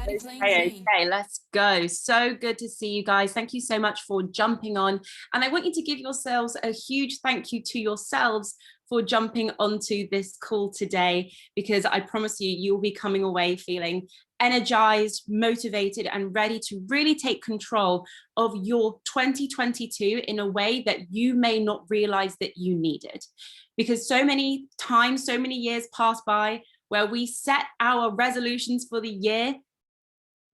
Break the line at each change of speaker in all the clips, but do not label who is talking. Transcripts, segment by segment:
Okay, let's go. So good to see you guys. Thank you so much for jumping on. And I want you to give yourselves a huge thank you to yourselves for jumping onto this call today, because I promise you, you'll be coming away feeling energized, motivated, and ready to really take control of your 2022 in a way that you may not realize that you needed. Because so many times, so many years pass by where we set our resolutions for the year.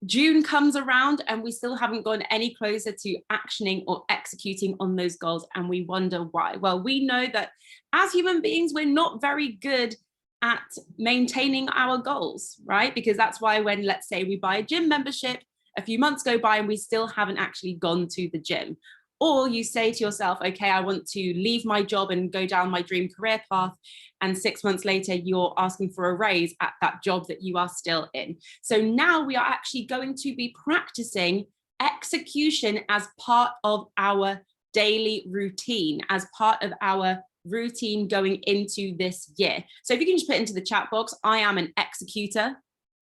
June comes around and we still haven't gone any closer to actioning or executing on those goals, and we wonder why. Well, we know that as human beings, we're not very good at maintaining our goals, right? Because that's why when, let's say, we buy a gym membership, a few months go by and we still haven't actually gone to the gym. Or you say to yourself, okay, I want to leave my job and go down my dream career path. And 6 months later, you're asking for a raise at that job that you are still in. So now we are actually going to be practicing execution as part of our daily routine, as part of our routine going into this year. So if you can just put into the chat box, I am an executor.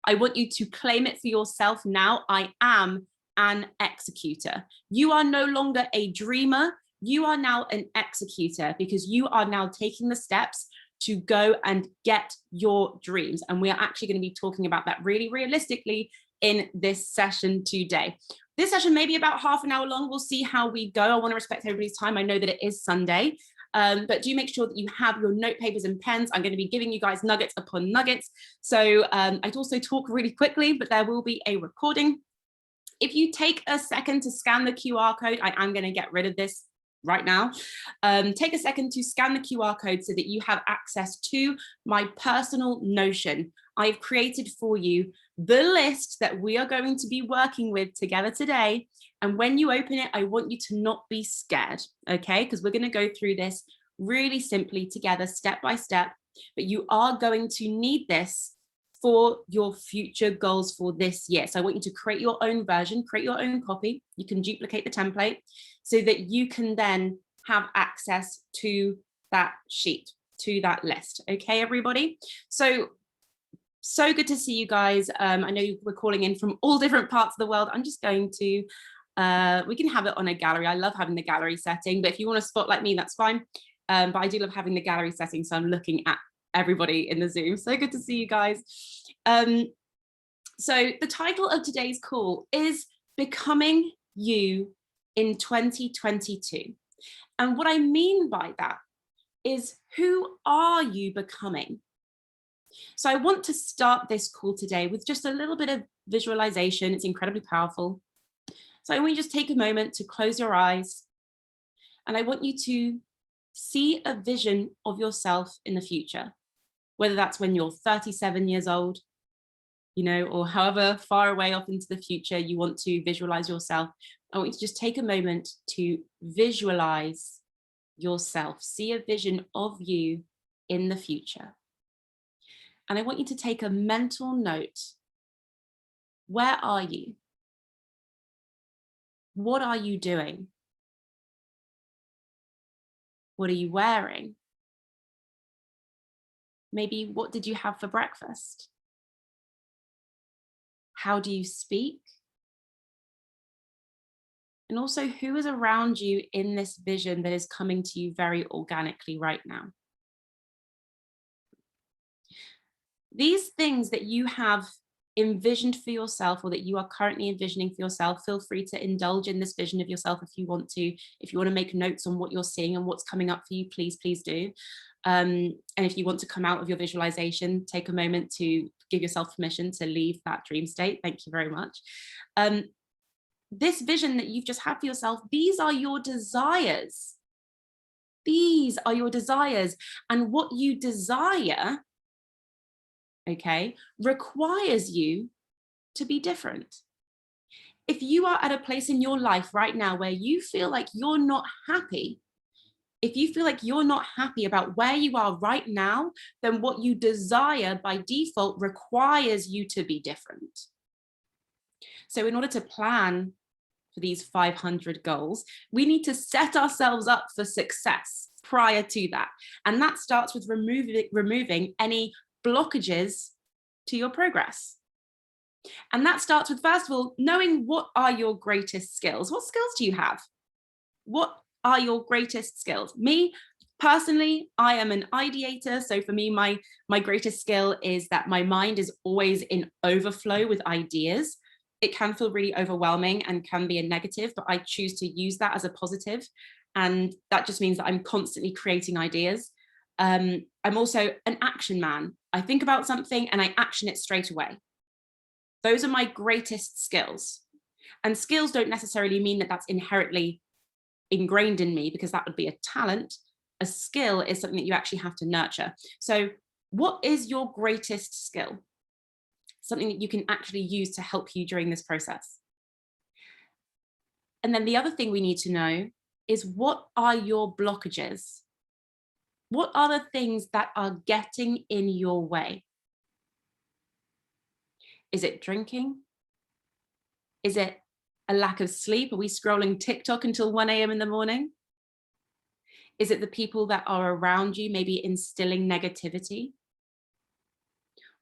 I want you to claim it for yourself now. I am an executor. You are no longer a dreamer. You are now an executor, because you are now taking the steps to go and get your dreams. And we are actually going to be talking about that really realistically in this session today. This session may be about half an hour long. We'll see how we go. I want to respect everybody's time. I know that it is Sunday, but do make sure that you have your note papers and pens. I'm going to be giving you guys nuggets upon nuggets. So I'd also talk really quickly, but there will be a recording. If you take a second to scan the QR code, I am going to get rid of this right now. Take a second to scan the QR code so that you have access to my personal Notion. I've created for you the list that we are going to be working with together today. And when you open it, I want you to not be scared, okay? Because we're going to go through this really simply together, step by step. But you are going to need this for your future goals for this year. So I want you to create your own version, create your own copy. You can duplicate the template so that you can then have access to that sheet, to that list. Okay, everybody? So good to see you guys. I know we're calling in from all different parts of the world. I'm just going to, we can have it on a gallery. I love having the gallery setting, but if you want to spotlight me, that's fine. But I do love having the gallery setting, so I'm looking at everybody in the Zoom. So good to see you guys. So the title of today's call is Becoming You in 2022. And what I mean by that is, who are you becoming? So I want to start this call today with just a little bit of visualization. It's incredibly powerful. So I want you to just take a moment to close your eyes, and I want you to see a vision of yourself in the future, whether that's when you're 37 years old, you know, or however far away off into the future you want to visualize yourself. I want you to just take a moment to visualize yourself, see a vision of you in the future. And I want you to take a mental note. Where are you? What are you doing? What are you wearing? Maybe what did you have for breakfast? How do you speak? And also, who is around you in this vision that is coming to you very organically right now? These things that you have envisioned for yourself, or that you are currently envisioning for yourself, feel free to indulge in this vision of yourself if you want to. If you want to make notes on what you're seeing and what's coming up for you, please do. And if you want to come out of your visualization, take a moment to give yourself permission to leave that dream state. Thank you very much. This vision that you've just had for yourself, these are your desires. These are your desires. And what you desire, okay, requires you to be different. If you are at a place in your life right now where you feel like you're not happy, if you feel like you're not happy about where you are right now, then what you desire by default requires you to be different. So in order to plan for these 500 goals, we need to set ourselves up for success prior to that. And that starts with removing any blockages to your progress. And that starts with, first of all, knowing what are your greatest skills. What skills do you have? What are your greatest skills? Me, personally, I am an ideator. So for me, my greatest skill is that my mind is always in overflow with ideas. It can feel really overwhelming and can be a negative, but I choose to use that as a positive. And that just means that I'm constantly creating ideas. I'm also an action man. I think about something and I action it straight away. Those are my greatest skills. And skills don't necessarily mean that that's inherently ingrained in me, because that would be a talent. A skill is something that you actually have to nurture. So what is your greatest skill? Something that you can actually use to help you during this process. And then the other thing we need to know is, what are your blockages? What are the things that are getting in your way? Is it drinking? Is it a lack of sleep? Are we scrolling TikTok until 1 a.m. in the morning? Is it the people that are around you, maybe instilling negativity?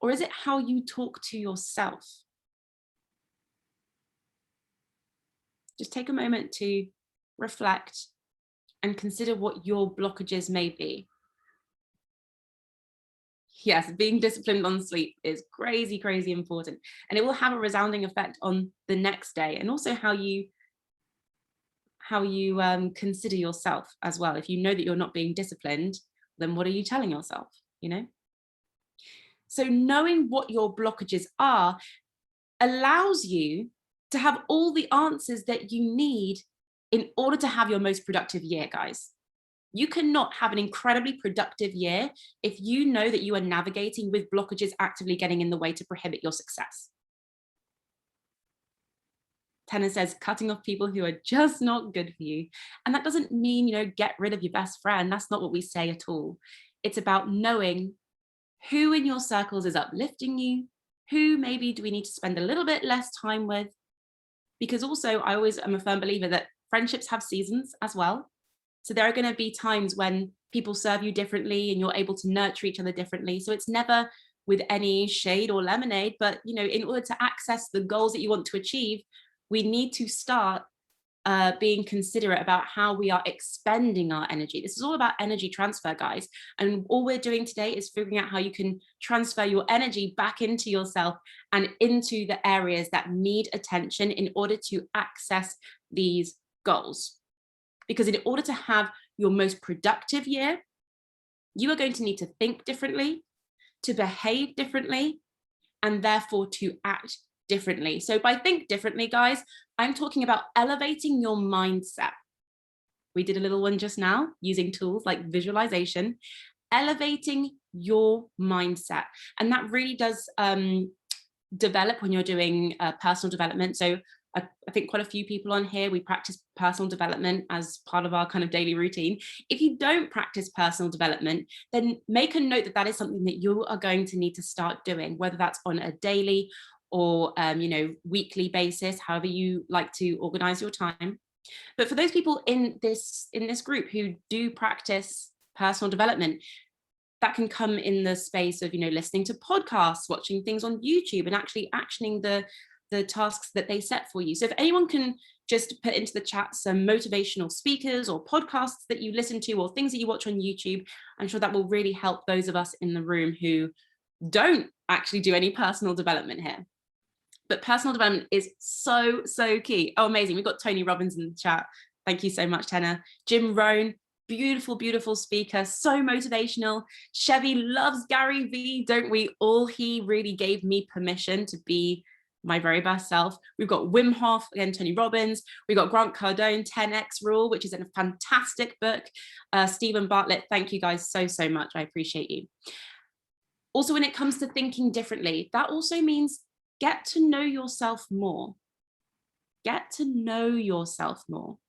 Or is it how you talk to yourself? Just take a moment to reflect and consider what your blockages may be. Yes, being disciplined on sleep is crazy, crazy important. And it will have a resounding effect on the next day, and also how you consider yourself as well. If you know that you're not being disciplined, then what are you telling yourself, you know? So knowing what your blockages are allows you to have all the answers that you need in order to have your most productive year, guys. You cannot have an incredibly productive year if you know that you are navigating with blockages actively getting in the way to prohibit your success. Tanner says, cutting off people who are just not good for you. And that doesn't mean, get rid of your best friend. That's not what we say at all. It's about knowing who in your circles is uplifting you, who maybe do we need to spend a little bit less time with. Because also, I always am a firm believer that friendships have seasons as well. So there are going to be times when people serve you differently and you're able to nurture each other differently. So it's never with any shade or lemonade, but in order to access the goals that you want to achieve, we need to start being considerate about how we are expending our energy. This is all about energy transfer, guys. And all we're doing today is figuring out how you can transfer your energy back into yourself and into the areas that need attention in order to access these goals. Because in order to have your most productive year, you are going to need to think differently, to behave differently, and therefore to act differently. So by think differently, guys, I'm talking about elevating your mindset. We did a little one just now using tools like visualization, elevating your mindset. And that really does develop when you're doing personal development. So I think quite a few people on here, we practice personal development as part of our kind of daily routine. If you don't practice personal development, then make a note that that is something that you are going to need to start doing, whether that's on a daily or weekly basis, however you like to organize your time. But for those people in this group who do practice personal development, that can come in the space of listening to podcasts, watching things on YouTube, and actually actioning the tasks that they set for you. So if anyone can just put into the chat some motivational speakers or podcasts that you listen to or things that you watch on YouTube, I'm sure that will really help those of us in the room who don't actually do any personal development here. But personal development is so, so key. Oh, amazing. We've got Tony Robbins in the chat. Thank you so much, Tenna. Jim Rohn, beautiful, beautiful speaker, so motivational. Chevy loves Gary Vee, don't we all? He really gave me permission to be my very best self. We've got Wim Hof, again, Tony Robbins. We've got Grant Cardone, 10X Rule, which is a fantastic book. Stephen Bartlett, thank you guys so, so much. I appreciate you. Also, when it comes to thinking differently, that also means get to know yourself more. Get to know yourself more.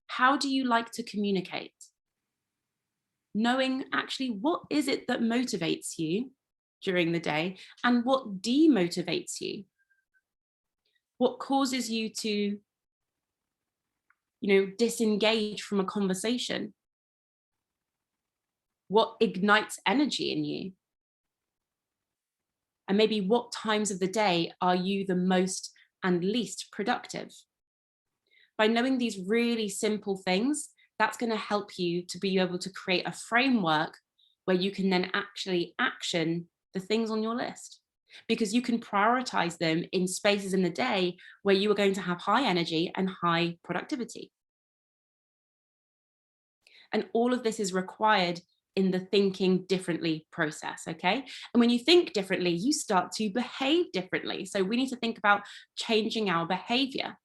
How do you like to communicate? Knowing actually what is it that motivates you during the day and what demotivates you? What causes you to, disengage from a conversation? What ignites energy in you? And maybe what times of the day are you the most and least productive? By knowing these really simple things, that's going to help you to be able to create a framework where you can then actually action the things on your list, because you can prioritize them in spaces in the day where you are going to have high energy and high productivity. And all of this is required in the thinking differently process, okay? And when you think differently, you start to behave differently. So we need to think about changing our behavior.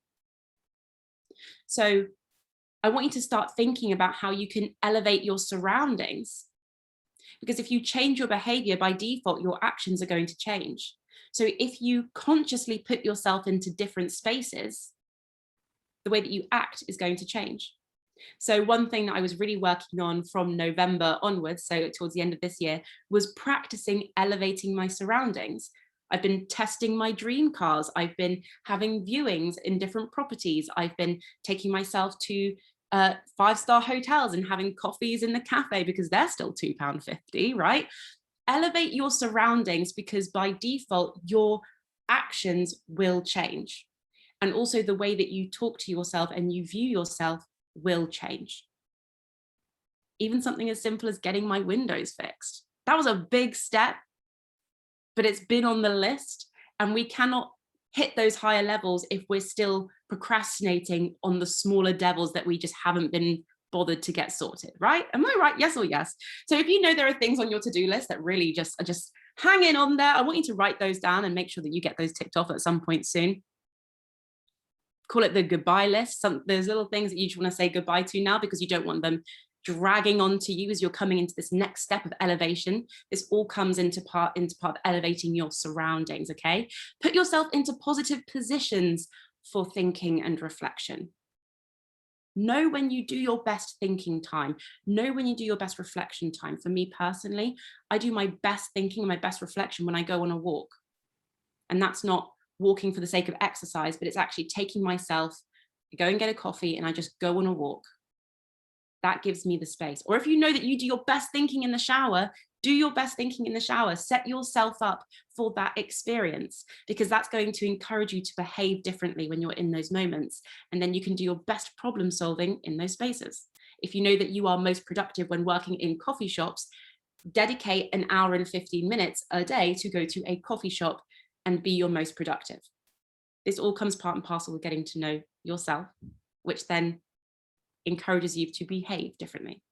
So I want you to start thinking about how you can elevate your surroundings. Because if you change your behavior, by default, your actions are going to change. So if you consciously put yourself into different spaces, the way that you act is going to change. So one thing that I was really working on from November onwards, so towards the end of this year, was practicing elevating my surroundings. I've been testing my dream cars. I've been having viewings in different properties. I've been taking myself to 5-star hotels and having coffees in the cafe because they're still £2.50, right? Elevate your surroundings, because by default, your actions will change. And also the way that you talk to yourself and you view yourself will change. Even something as simple as getting my windows fixed. That was a big step, but it's been on the list, and we cannot hit those higher levels if we're still procrastinating on the smaller devils that we just haven't been bothered to get sorted, right? Am I right? Yes or yes? So if you know there are things on your to-do list that really are just hanging on there, I want you to write those down and make sure that you get those ticked off at some point soon. Call it the goodbye list. There's little things that you just want to say goodbye to now because you don't want them dragging on to you as you're coming into this next step of elevation. This all comes into part of elevating your surroundings, okay? Put yourself into positive positions for thinking and reflection. Know when you do your best thinking time. Know when you do your best reflection time. For me personally, I do my best thinking and my best reflection when I go on a walk. And that's not walking for the sake of exercise, but it's actually taking myself, go and get a coffee and I just go on a walk. That gives me the space. Or if you know that you do your best thinking in the shower, do your best thinking in the shower. Set yourself up for that experience, because that's going to encourage you to behave differently when you're in those moments. And then you can do your best problem solving in those spaces. If you know that you are most productive when working in coffee shops, dedicate an hour and 15 minutes a day to go to a coffee shop and be your most productive. This all comes part and parcel with getting to know yourself, which then encourages you to behave differently.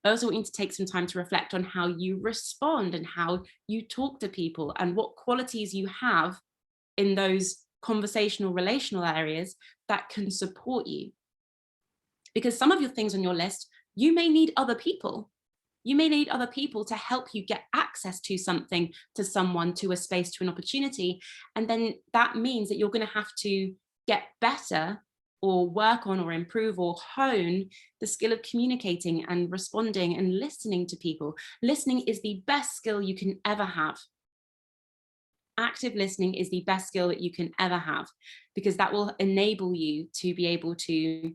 I also want you to take some time to reflect on how you respond and how you talk to people and what qualities you have in those conversational, relational areas that can support you. Because some of your things on your list, you may need other people. You may need other people to help you get access to something, to someone, to a space, to an opportunity. And then that means that you're going to have to get better or work on or improve or hone the skill of communicating and responding and listening to people. Listening is the best skill you can ever have. Active listening is the best skill that you can ever have, because that will enable you to be able to,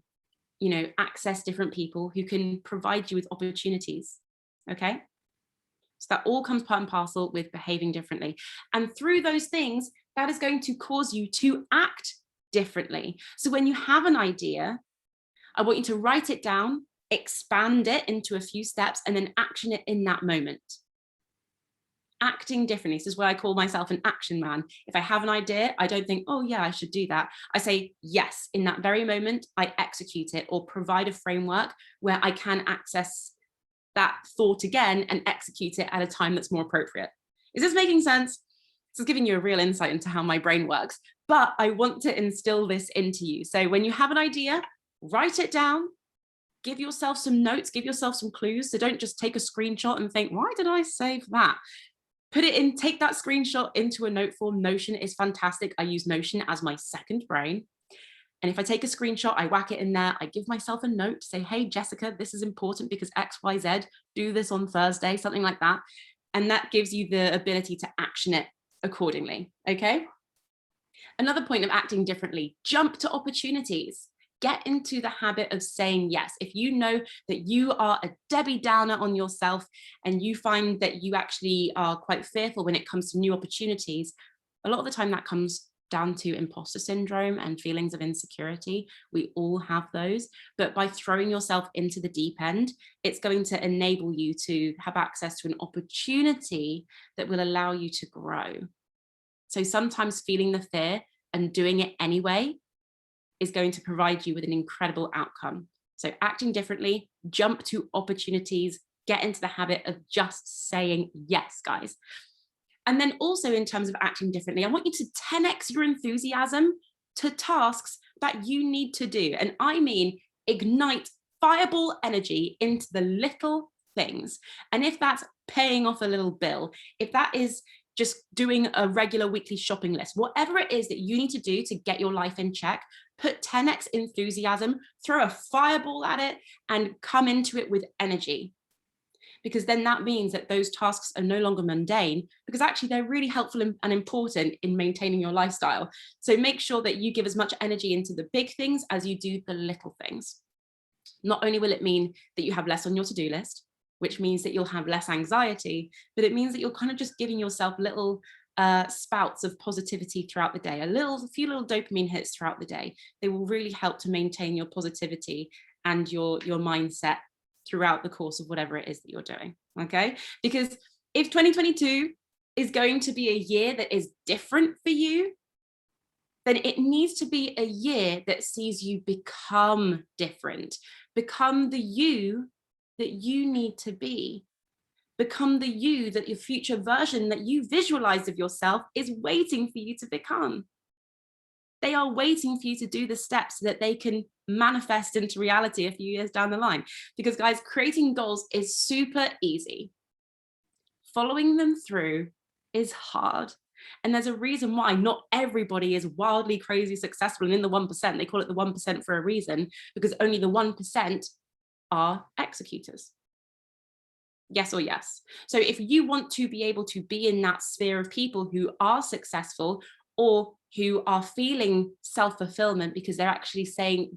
access different people who can provide you with opportunities. Okay. So that all comes part and parcel with behaving differently. And through those things, that is going to cause you to act differently. So when you have an idea, I want you to write it down, expand it into a few steps, and then action it in that moment. Acting differently. This is why I call myself an action man. If I have an idea, I don't think, oh yeah, I should do that. I say, yes, in that very moment, I execute it or provide a framework where I can access that thought again and execute it at a time that's more appropriate. Is this making sense? This is giving you a real insight into how my brain works, but I want to instill this into you. So when you have an idea, write it down, give yourself some notes, give yourself some clues. So don't just take a screenshot and think, why did I save that? Put it in, take that screenshot into a note form. Notion is fantastic. I use Notion as my second brain. And if I take a screenshot, I whack it in there, I give myself a note to say, hey, Jessica, this is important because X, Y, Z, do this on Thursday, something like that. And that gives you the ability to action it accordingly, okay? Another point of acting differently, jump to opportunities. get into the habit of saying yes. If you know that you are a Debbie Downer on yourself and you find that you actually are quite fearful when it comes to new opportunities, a lot of the time that comes down to imposter syndrome and feelings of insecurity. We all have those, but by throwing yourself into the deep end, it's going to enable you to have access to an opportunity that will allow you to grow. So sometimes feeling the fear and doing it anyway is going to provide you with an incredible outcome. So acting differently, jump to opportunities, get into the habit of just saying yes, guys. And then also in terms of acting differently, I want you to 10x your enthusiasm to tasks that you need to do. And I mean, ignite fireball energy into the little things. And if that's paying off a little bill, if that is just doing a regular weekly shopping list, whatever it is that you need to do to get your life in check, put 10x enthusiasm, throw a fireball at it, and come into it with energy. Because then that means that those tasks are no longer mundane, because actually they're really helpful and important in maintaining your lifestyle. So make sure that you give as much energy into the big things as you do the little things. Not only will it mean that you have less on your to-do list, which means that you'll have less anxiety, but it means that you're kind of just giving yourself little spouts of positivity throughout the day, a few little dopamine hits throughout the day. They will really help to maintain your positivity and your mindset throughout the course of whatever it is that you're doing, okay? Because if 2022 is going to be a year that is different for you, then it needs to be a year that sees you become different, become the you that you need to be, become the you that your future version that you visualize of yourself is waiting for you to become. They are waiting for you to do the steps so that they can manifest into reality a few years down the line. Because guys, creating goals is super easy. Following them through is hard. And there's a reason why not everybody is wildly crazy successful and in the 1%. They call it the 1% for a reason, because only the 1% are executors. Yes or yes. So if you want to be able to be in that sphere of people who are successful or who are feeling self-fulfillment because they're actually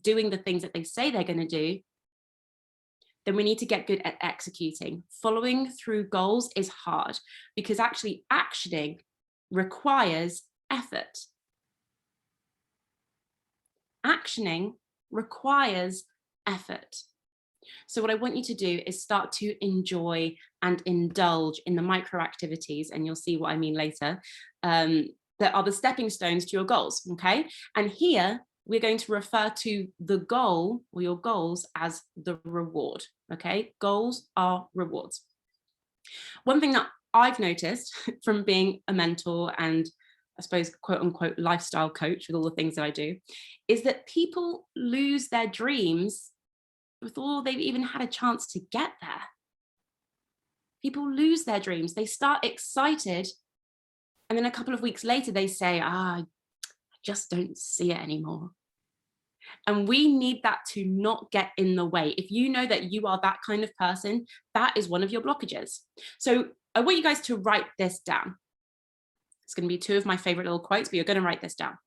doing the things that they say they're going to do, then we need to get good at executing. Following through goals is hard because actually actioning requires effort. Actioning requires effort. So what I want you to do is start to enjoy and indulge in the micro activities, and you'll see what I mean later, that are the stepping stones to your goals, okay? And here we're going to refer to the goal or your goals as the reward, okay? Goals are rewards. One thing that I've noticed from being a mentor and I suppose, quote unquote, lifestyle coach with all the things that I do, is that people lose their dreams before they've even had a chance to get there. People lose their dreams. They start excited. And then a couple of weeks later, they say, I just don't see it anymore. And we need that to not get in the way. If you know that you are that kind of person, that is one of your blockages. So I want you guys to write this down. It's going to be two of my favorite little quotes, but you're going to write this down.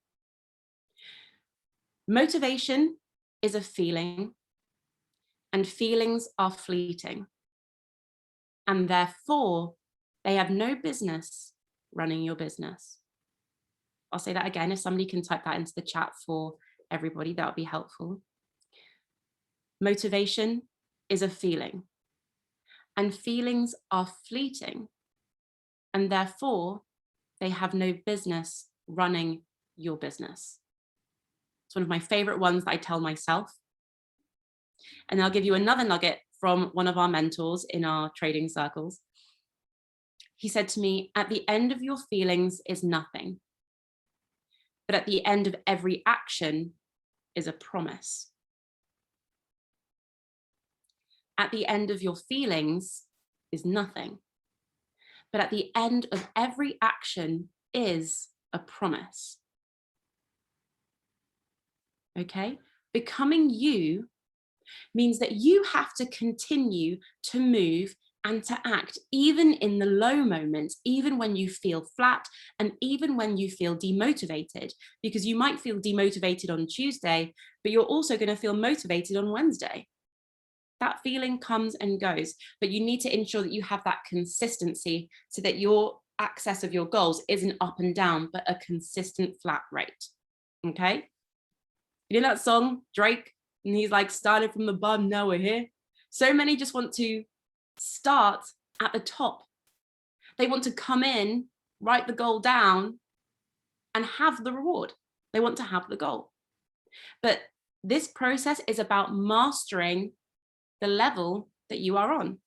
Motivation is a feeling, and feelings are fleeting. And therefore, they have no business running your business. I'll say that again. If somebody can type that into the chat for everybody, that would be helpful. Motivation is a feeling, and feelings are fleeting. And therefore, they have no business running your business. It's one of my favorite ones that I tell myself. And I'll give you another nugget from one of our mentors in our trading circles. He said to me, at the end of your feelings is nothing, but at the end of every action is a promise. At the end of your feelings is nothing, but at the end of every action is a promise. Okay? Becoming you means that you have to continue to move and to act even in the low moments, even when you feel flat and even when you feel demotivated, because you might feel demotivated on Tuesday, but you're also going to feel motivated on Wednesday. That feeling comes and goes, but you need to ensure that you have that consistency so that your access of your goals isn't up and down, but a consistent flat rate. Okay. You know that song, Drake? And he's like, started from the bottom, now we're here. So many just want to start at the top. They want to come in, write the goal down, and have the reward. They want to have the goal. But this process is about mastering the level that you are on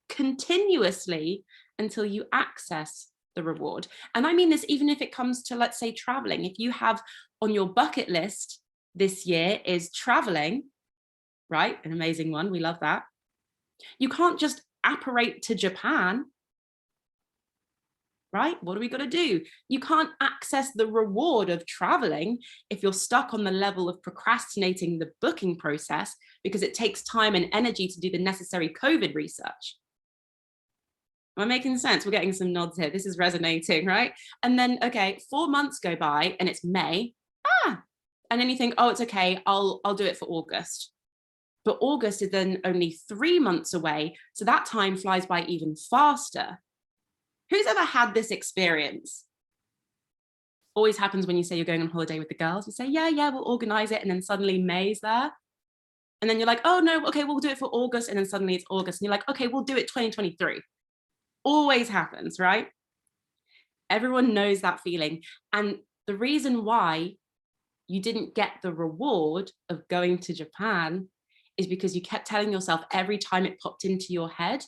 continuously until you access the reward. And I mean this even if it comes to, let's say, traveling. If you have on your bucket list this year is traveling, right? An amazing one. We love that. You can't just apparate to Japan, right? What are we going to do? You can't access the reward of traveling if you're stuck on the level of procrastinating the booking process because it takes time and energy to do the necessary COVID research. Am I making sense? We're getting some nods here. This is resonating, right? And then, okay, 4 months go by and it's May. And then you think, oh, it's okay. I'll do it for August. But August is then only 3 months away. So that time flies by even faster. Who's ever had this experience? Always happens when you say you're going on holiday with the girls. You say, yeah, we'll organize it. And then suddenly May's there. And then you're like, oh no, okay, we'll do it for August. And then suddenly it's August. And you're like, okay, we'll do it 2023. Always happens, right? Everyone knows that feeling. And the reason why you didn't get the reward of going to Japan is because you kept telling yourself every time it popped into your head,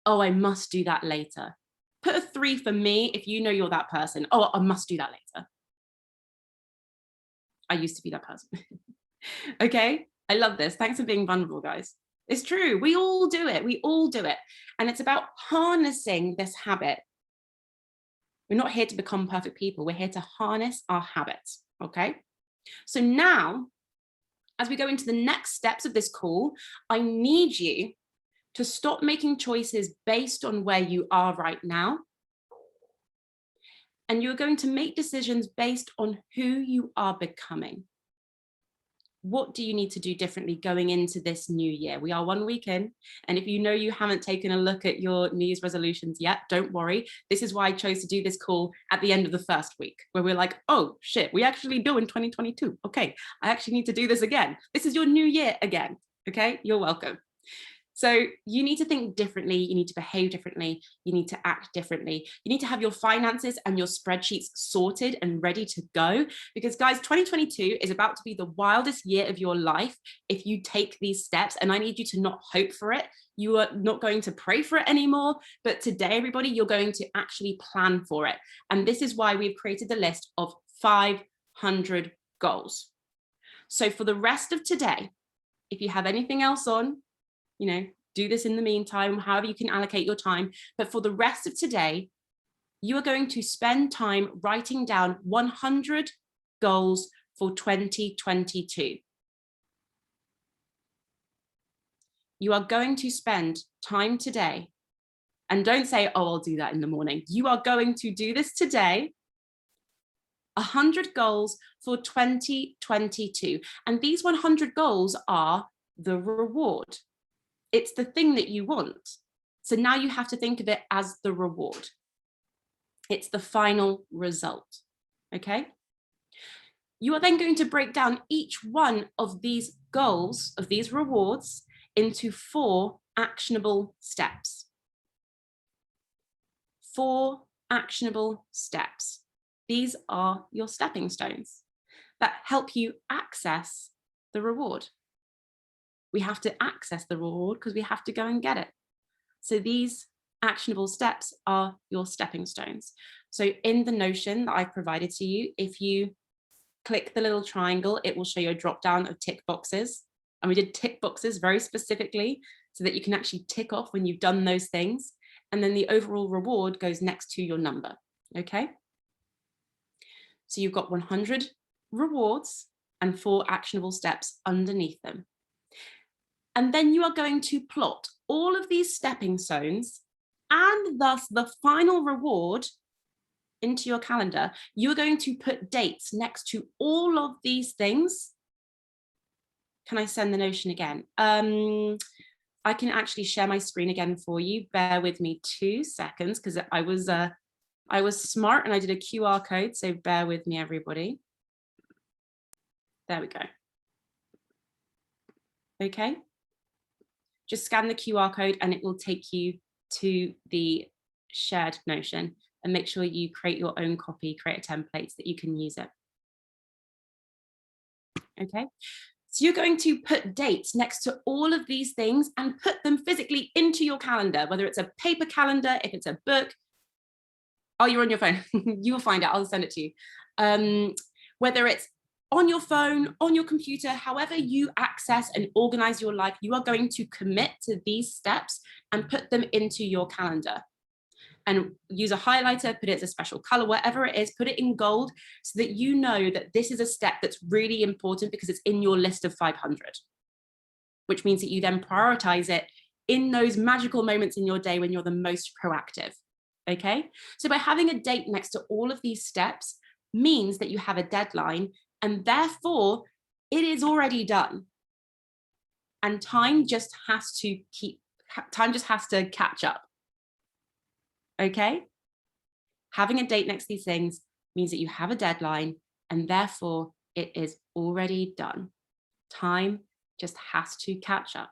oh, I must do that later. Put a 3 for me if you know you're that person. Oh, I must do that later. I used to be that person. Okay, I love this. Thanks for being vulnerable, guys. It's true. We all do it. We all do it. And it's about harnessing this habit. We're not here to become perfect people. We're here to harness our habits. Okay. So now, as we go into the next steps of this call, I need you to stop making choices based on where you are right now. And you're going to make decisions based on who you are becoming. What do you need to do differently going into this new year? We are 1 week in, and if you know you haven't taken a look at your New Year's resolutions yet, don't worry. This is why I chose to do this call at the end of the first week, where we're like, oh shit, we actually do in 2022. Okay, I actually need to do this again. This is your new year again. Okay, you're welcome. So you need to think differently, you need to behave differently, you need to act differently. You need to have your finances and your spreadsheets sorted and ready to go. Because guys, 2022 is about to be the wildest year of your life if you take these steps. And I need you to not hope for it. You are not going to pray for it anymore. But today, everybody, you're going to actually plan for it. And this is why we've created the list of 500 goals. So for the rest of today, if you have anything else on, do this in the meantime, however you can allocate your time. But for the rest of today, you are going to spend time writing down 100 goals for 2022. You are going to spend time today, and don't say, oh, I'll do that in the morning. You are going to do this today. 100 goals for 2022. And these 100 goals are the reward. It's the thing that you want. So now you have to think of it as the reward. It's the final result, okay? You are then going to break down each one of these goals, of these rewards, into 4 actionable steps. 4 actionable steps. These are your stepping stones that help you access the reward. We have to access the reward because we have to go and get it. So these actionable steps are your stepping stones. So in the Notion that I've provided to you, if you click the little triangle, it will show you a drop down of tick boxes. And we did tick boxes very specifically so that you can actually tick off when you've done those things. And then the overall reward goes next to your number, okay? So you've got 100 rewards and 4 actionable steps underneath them. And then you are going to plot all of these stepping stones and thus the final reward into your calendar. You're going to put dates next to all of these things. Can I send the Notion again? I can actually share my screen again for you. Bear with me 2 seconds because I was smart and I did a QR code. So bear with me, everybody. There we go. Okay. Just scan the QR code and it will take you to the shared Notion, and make sure you create your own copy, create a template so that you can use it. Okay. So you're going to put dates next to all of these things and put them physically into your calendar, whether it's a paper calendar, if it's a book. Oh, you're on your phone. You will find it. I'll send it to you. Whether it's on your phone, on your computer, however you access and organize your life, you are going to commit to these steps and put them into your calendar. And use a highlighter, put it as a special color, whatever it is, put it in gold so that you know that this is a step that's really important because it's in your list of 500, which means that you then prioritize it in those magical moments in your day when you're the most proactive. Okay, so by having a date next to all of these steps means that you have a deadline and therefore it is already done. And time just has to catch up. Okay, having a date next to these things means that you have a deadline and therefore it is already done. Time just has to catch up.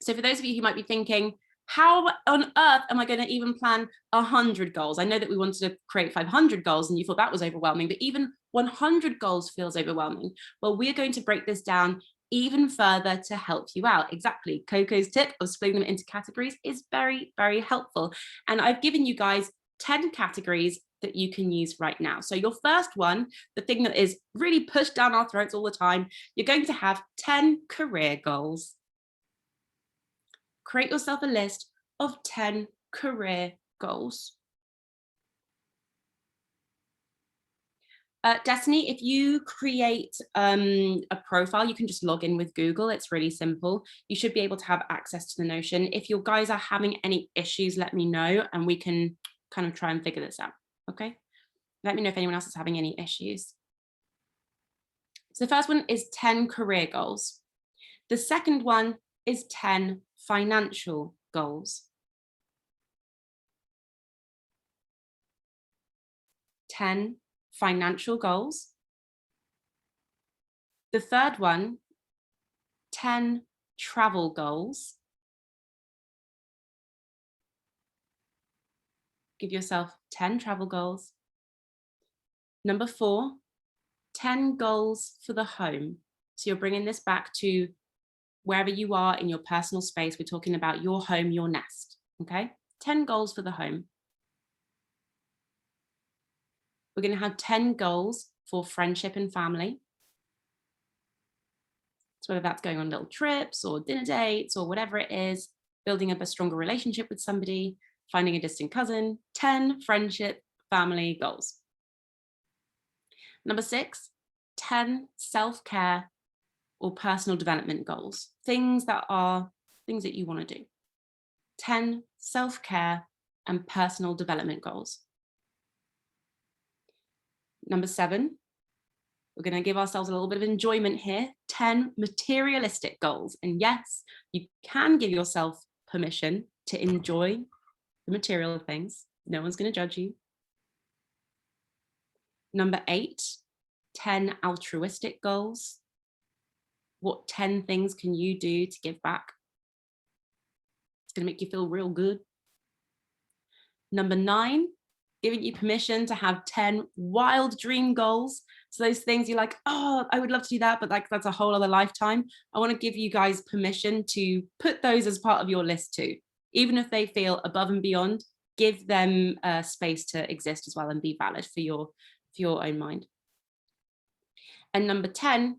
So for those of you who might be thinking, how on earth am I going to even plan 100 goals? I know that we wanted to create 500 goals and you thought that was overwhelming, but even 100 goals feels overwhelming. Well, we're going to break this down even further to help you out. Exactly. Coco's tip of splitting them into categories is very, very helpful. And I've given you guys 10 categories that you can use right now. So your first one, the thing that is really pushed down our throats all the time, you're going to have 10 career goals. Create yourself a list of 10 career goals. Destiny, if you create a profile, you can just log in with Google. It's really simple. You should be able to have access to the Notion. If you guys are having any issues, let me know and we can kind of try and figure this out. Okay. Let me know if anyone else is having any issues. So the first one is 10 career goals. The second one is 10 financial goals. 10 financial goals. The third one, 10 travel goals. Give yourself 10 travel goals. Number 4, 10 goals for the home. So you're bringing this back to wherever you are in your personal space. We're talking about your home, your nest, okay? 10 goals for the home. We're going to have 10 goals for friendship and family. So whether that's going on little trips or dinner dates or whatever it is, building up a stronger relationship with somebody, finding a distant cousin, 10 friendship, family goals. Number 6, 10 self-care or personal development goals, things that you want to do. 10 self-care and personal development goals. Number 7, we're going to give ourselves a little bit of enjoyment here. 10 materialistic goals. And yes, you can give yourself permission to enjoy the material things. No one's going to judge you. Number 8, 10 altruistic goals. What 10 things can you do to give back? It's going to make you feel real good. Number 9, giving you permission to have 10 wild dream goals. So those things you're like, oh, I would love to do that, but like that's a whole other lifetime. I want to give you guys permission to put those as part of your list too. Even if they feel above and beyond, give them space to exist as well and be valid for your own mind. And number 10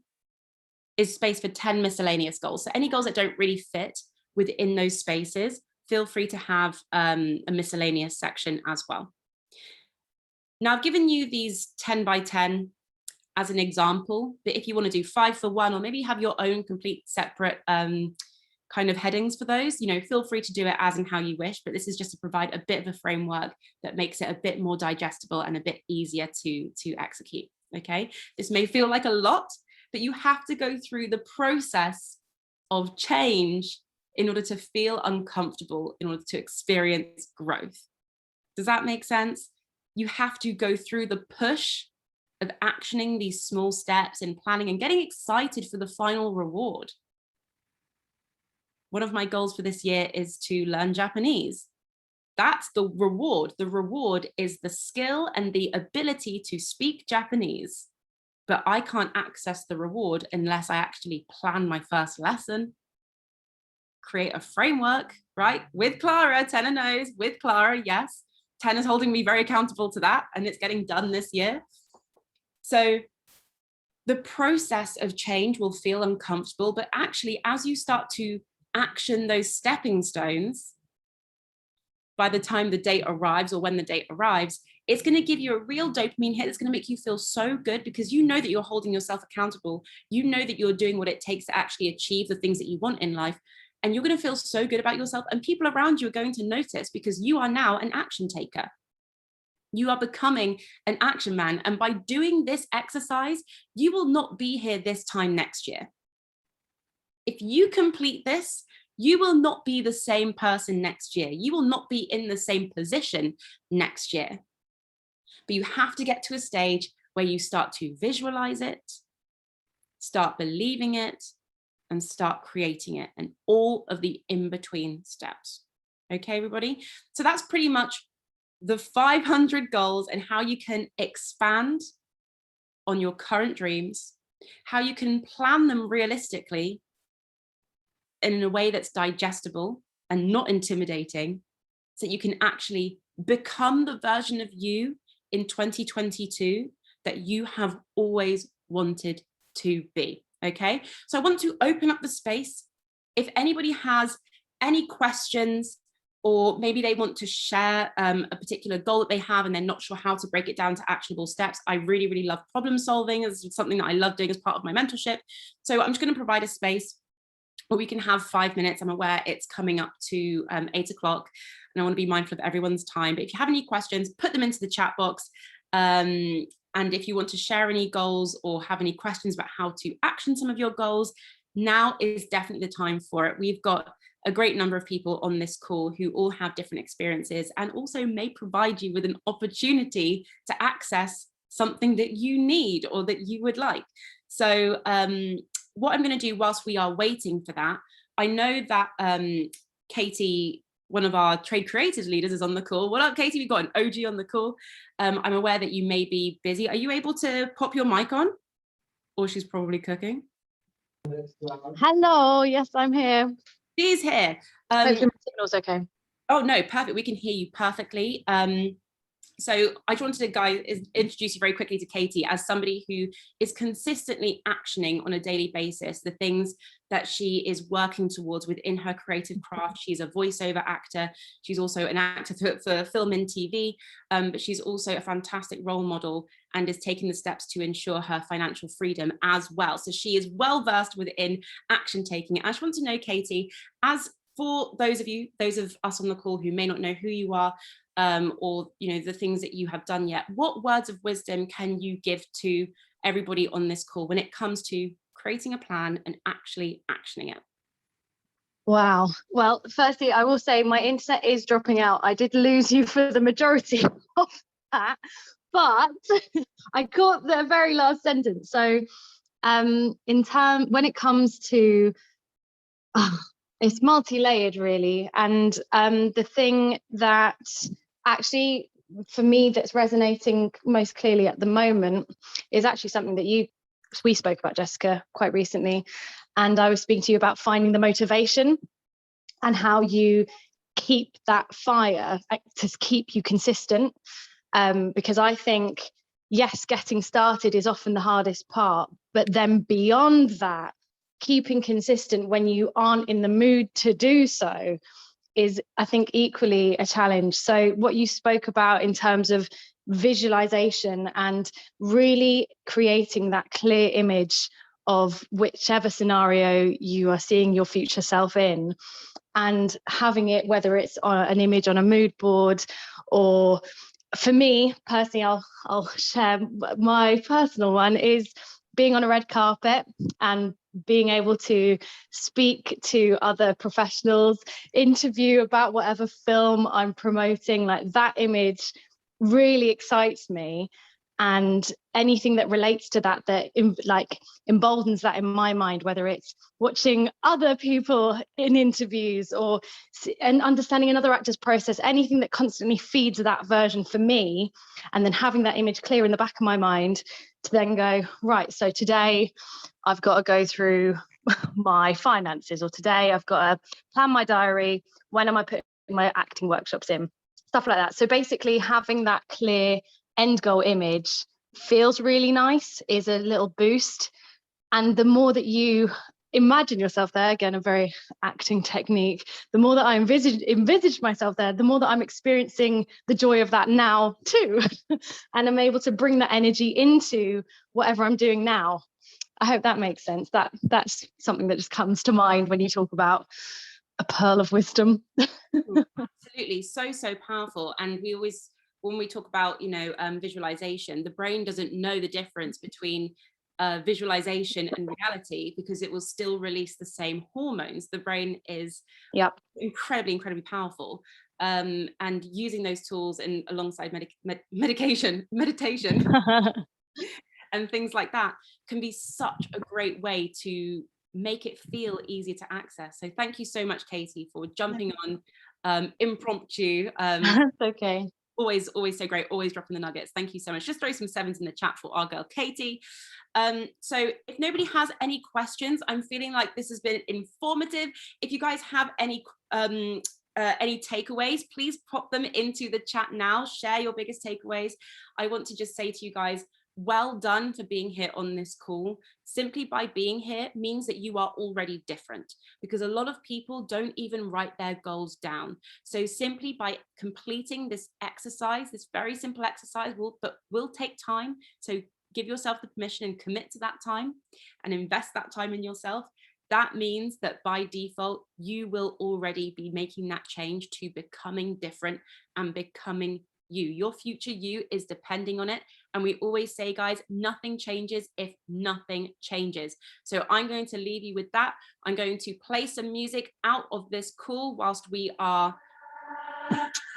is space for 10 miscellaneous goals. So any goals that don't really fit within those spaces, feel free to have a miscellaneous section as well. Now I've given you these 10 by 10 as an example, but if you want to do 5 for 1, or maybe have your own complete separate kind of headings for those. You know, feel free to do it as and how you wish, but this is just to provide a bit of a framework that makes it a bit more digestible and a bit easier to execute. Okay, this may feel like a lot, but you have to go through the process of change in order to feel uncomfortable, in order to experience growth. Does that make sense? You have to go through the push of actioning these small steps and planning and getting excited for the final reward. One of my goals for this year is to learn Japanese. That's the reward. The reward is the skill and the ability to speak Japanese. But I can't access the reward unless I actually plan my first lesson, create a framework, right? With Clara, Tenna knows, with Clara, yes. Tenna's holding me very accountable to that, and it's getting done this year. So the process of change will feel uncomfortable, but actually, as you start to action those stepping stones, by the time the date arrives or when the date arrives, it's going to give you a real dopamine hit. It's going to make you feel so good because you know that you're holding yourself accountable. You know that you're doing what it takes to actually achieve the things that you want in life. And you're going to feel so good about yourself, and people around you are going to notice because you are now an action taker. You are becoming an action man. And by doing this exercise, you will not be here this time next year. If you complete this, you will not be the same person next year. You will not be in the same position next year. But you have to get to a stage where you start to visualize it, start believing it, and start creating it, and all of the in-between steps. Okay, everybody? So that's pretty much the 500 goals and how you can expand on your current dreams, how you can plan them realistically in a way that's digestible and not intimidating, so that you can actually become the version of you in 2022 that you have always wanted to be. Okay, so I want to open up the space. If anybody has any questions, or maybe they want to share a particular goal that they have and they're not sure how to break it down to actionable steps. I really, really love problem solving. It's something that I love doing as part of my mentorship. So I'm just going to provide a space where we can have 5 minutes. I'm aware it's coming up to 8 o'clock and I want to be mindful of everyone's time. But if you have any questions, put them into the chat box. And if you want to share any goals or have any questions about how to action some of your goals, now is definitely the time for it. We've got a great number of people on this call who all have different experiences and also may provide you with an opportunity to access something that you need or that you would like. So what I'm going to do whilst we are waiting for that, I know that Katie, one of our trade creators leaders, is on the call. What up, Katie? We've got an OG on the call. I'm aware that you may be busy. Are you able to pop your mic on? Or she's probably cooking.
Hello, yes, I'm here.
She's here.
Hopefully my signal's okay.
Oh no, perfect. We can hear you perfectly. So I just wanted to introduce you very quickly to Katie as somebody who is consistently actioning on a daily basis the things that she is working towards within her creative craft. She's a voiceover actor. She's also an actor for film and TV, but she's also a fantastic role model and is taking the steps to ensure her financial freedom as well. So she is well versed within action taking. I just want to know, Katie, as for those of us on the call who may not know who you are, or the things that you have done yet, what words of wisdom can you give to everybody on this call when it comes to creating a plan and actually actioning it?
Wow. Well, firstly, I will say my internet is dropping out. I did lose you for the majority of that, but I caught the very last sentence. So when it comes to it's multi-layered really, and the thing that actually for me that's resonating most clearly at the moment is actually something that we spoke about, Jessica, quite recently, and I was speaking to you about finding the motivation and how you keep that fire to keep you consistent, because I think, yes, getting started is often the hardest part, but then beyond that, keeping consistent when you aren't in the mood to do so is, I think, equally a challenge. So what you spoke about in terms of visualization and really creating that clear image of whichever scenario you are seeing your future self in, and having it, whether it's an image on a mood board, or for me personally, I'll share my personal one, is being on a red carpet and being able to speak to other professionals, interview about whatever film I'm promoting. Like, that image really excites me, and anything that relates to that emboldens that in my mind, whether it's watching other people in interviews and understanding another actor's process, anything that constantly feeds that version for me, and then having that image clear in the back of my mind to then go, right, so today I've got to go through my finances, or today I've got to plan my diary, when am I putting my acting workshops in, stuff like that. So basically having that clear end goal image feels really nice, is a little boost. And the more that you imagine yourself there, again, a very acting technique, the more that I envisage myself there, the more that I'm experiencing the joy of that now too. And I'm able to bring that energy into whatever I'm doing now. I hope that makes sense. That's something that just comes to mind when you talk about a pearl of wisdom.
Absolutely, so powerful. And we always, when we talk about, visualization, the brain doesn't know the difference between visualization and reality, because it will still release the same hormones. The brain is incredibly powerful. And using those tools and alongside meditation and things like that can be such a great way to make it feel easier to access. So thank you so much, Katie, for jumping on impromptu.
That's okay.
Always so great, always dropping the nuggets. Thank you so much. Just throw some sevens in the chat for our girl Katie. So if nobody has any questions, I'm feeling like this has been informative. If you guys have any takeaways, please pop them into the chat now. Share your biggest takeaways. I want to just say to you guys, well done for being here on this call. Simply by being here means that you are already different, because a lot of people don't even write their goals down. So simply by completing this exercise, this very simple exercise, will take time. So give yourself the permission and commit to that time and invest that time in yourself. That means that by default, you will already be making that change to becoming different and becoming you. Your future you is depending on it. And we always say, guys, nothing changes if nothing changes. So I'm going to leave you with that. I'm going to play some music out of this call whilst we are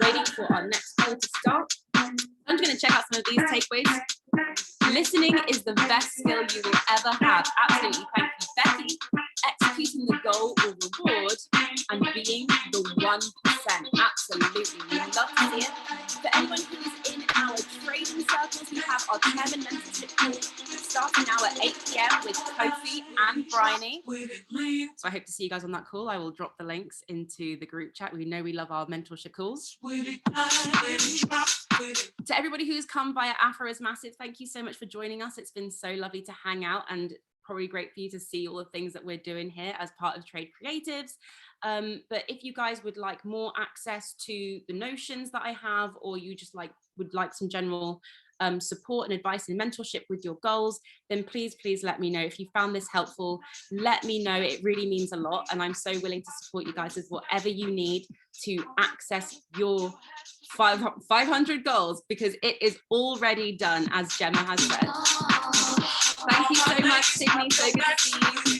waiting for our next call to start. I'm just going to check out some of these takeaways. Listening is the best skill you will ever have. Absolutely. Thank you, Becky. Executing the goal or reward and being the 1%. Absolutely. We love to see it. For anyone who is in our trading circles, we have our chairman mentorship call starting now at 8 p.m. with Kofi and Bryony. So I hope to see you guys on that call. I will drop the links into the group chat. We know we love our mentorship calls. To everybody who's come via Afro is massive. Thank you so much for joining us. It's been so lovely to hang out, and probably great for you to see all the things that we're doing here as part of Trade Creatives. But if you guys would like more access to the notions that I have, or you just would like some general support and advice and mentorship with your goals, then please let me know. If you found this helpful, let me know. It really means a lot, and I'm so willing to support you guys with whatever you need to access your 500 goals, because it is already done, as Gemma has said. Thank you so much, Sydney. So good to see you.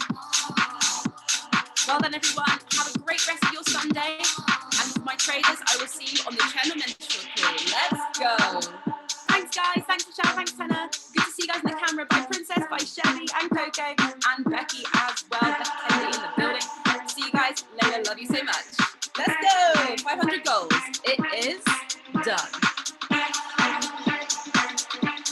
Well done, everyone. Have a great rest of your Sunday. And for my traders, I will see you on the channel mentorship call. Let's go. Thanks, guys. Thanks, Michelle. Thanks, Tanner. Good to see you guys in the camera. Bye, Princess. Bye, Shelly and Coco and Becky